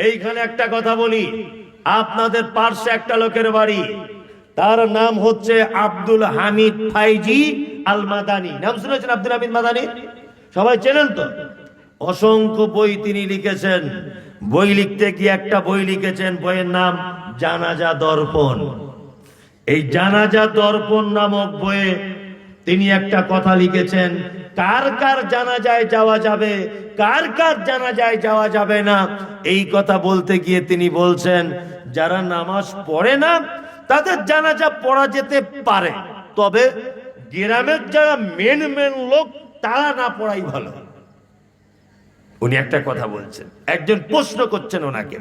এইখানে একটা কথা বলি, আপনাদের পার্শ্বে একটা লোকের বাড়ি, তার নাম হচ্ছে আব্দুল হামিদ ফাইজি আল মাদানী। নাম শুনেছেন আব্দুল হামিদ মাদানী? সবাই চেনেন তো? অসংখ্য বই তিনি লিখেছেন। বই লিখতে গিয়ে একটা বই লিখেছেন, বইয়ের নাম জানাজা দর্পণ। এই জানাজা দর্পণ নামক বইয়ে তিনি একটা কথা লিখেছেন, কার কার জানাজায় যাওয়া যাবে, কার কার জানাজায় যাওয়া যাবে না। এই কথা বলতে গিয়ে তিনি বলছেন, যারা নামাজ পড়ে না তাদের জানাজা পড়া যেতে পারে, তবে গ্রামের যারা মেন লোক তারা না পড়াই ভালো। উনি একটা কথা বলছেন, একজন প্রশ্ন করছেন ওনাকে,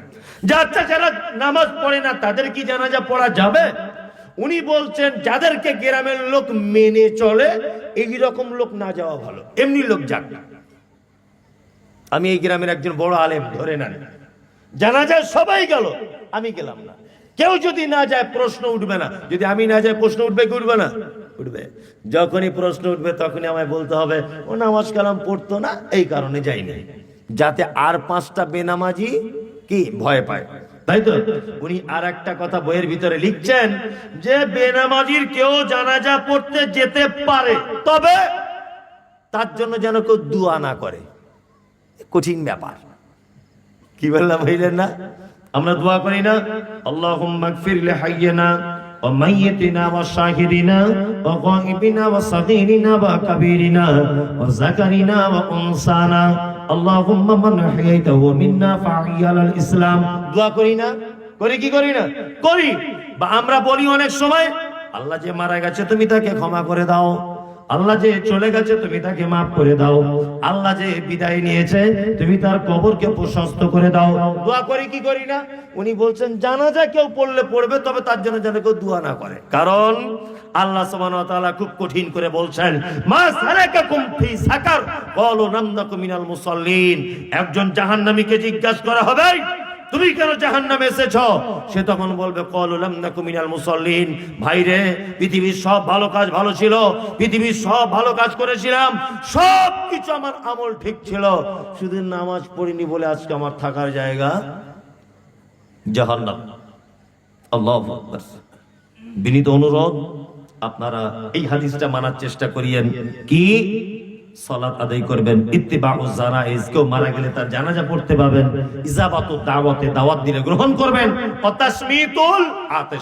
যারা নামাজ পড়ে না তাদের কি জানাজা পড়া যাবে? উনি বলছেন, যাদেরকে গ্রামের লোক মেনে চলে এই রকম লোক না যাওয়া ভালো, এমনি লোক যাক না। আমি এই গ্রামের একজন বড় আলেম, ধরে নেন জানাজায় সবাই গেল, আমি গেলাম না। কেউ যদি না যায় প্রশ্ন উঠবে না, যদি আমি না যাই প্রশ্ন উঠবে কি উঠবে না? উঠবে। যখনই প্রশ্ন উঠবে তখনই আমায় বলতে হবে ও নামাজ কালাম পড়তো না, এই কারণে যাইনি, যাতে আর 5টা বেনামাজি কি ভয় পায়। তাই তো উনি আর একটা কথা বইয়ের ভিতরে লিখছেন যে বেনামাজির কেউ জানাজা পড়তে যেতে পারে, তবে তার জন্য যেন কেউ দোয়া না করে। কঠিন ব্যাপার। কি বললাম বুঝলেন না? আমরা দোয়া করি না, আল্লাহুম্মা গফির লিহাইয়িনা ওয়া মাইয়িতিনা ওয়া শাহিদিনা ওয়া গায়িবিনা ওয়া সাগীরিনা ওয়া কাবীরিনা ওয়া যাকারিনা ওয়া উনসানা আল্লাহুম্মা মান আহইয়াতাহু মিন্না ফাহিয়া আলাল ইসলাম। দোয়া করি না? করি কি করি না? করি। বা আমরা বলি অনেক সময়, আল্লাহ যে মারা গেছে তুমি তাকে ক্ষমা করে দাও, আল্লাহ যে চলে গেছে তুমি তাকে মাফ করে দাও, আল্লাহ যে বিদায় নিয়েছে তুমি তার কবরকে প্রশস্ত করে দাও। দোয়া করি কি করি না? উনি বলছেন জানাজা কেউ পড়লে পড়বে, তবে তার জন্য যেন কেউ দোয়া না করে। কারণ আল্লাহ সুবহানাহু ওয়া তাআলা খুব কঠিন করে বলছেন, মা সালাকাকুম ফি সাকার ক্বালু লাম নাকু মিনাল মুসাল্লিন। একজন জাহান্নামীকে জিজ্ঞাসা করা হবে, তুমি কেন জাহান্নামে এসেছো? সে তখন বলবে ক্বালু লাম নাকু মিনাল মুসাল্লিন। ভাই রে, পৃথিবীর সব ভালো কাজ ভালো ছিল, পৃথিবীর সব ভালো কাজ করেছিলাম, সব কিছু আমার আমল ঠিক ছিল, শুধু নামাজ পড়িনি বলে আজকে আমার থাকার জায়গা জাহান্নাম। আল্লাহু আকবার। বিনীত অনুরোধ, আপনারা এই হাদিসটা মানার চেষ্টা করিয়েন। কি? সালাত আদায় করবেন, ইত্তিবাউজ জানাইজ, কেউ মারা গেলে তার জানাজা পড়তে পাবেন, ইজাবাতুদ দাওয়াতে, দাওয়াত দিলে গ্রহণ করবেন, ওয়া তাসমিতুল আতিশ,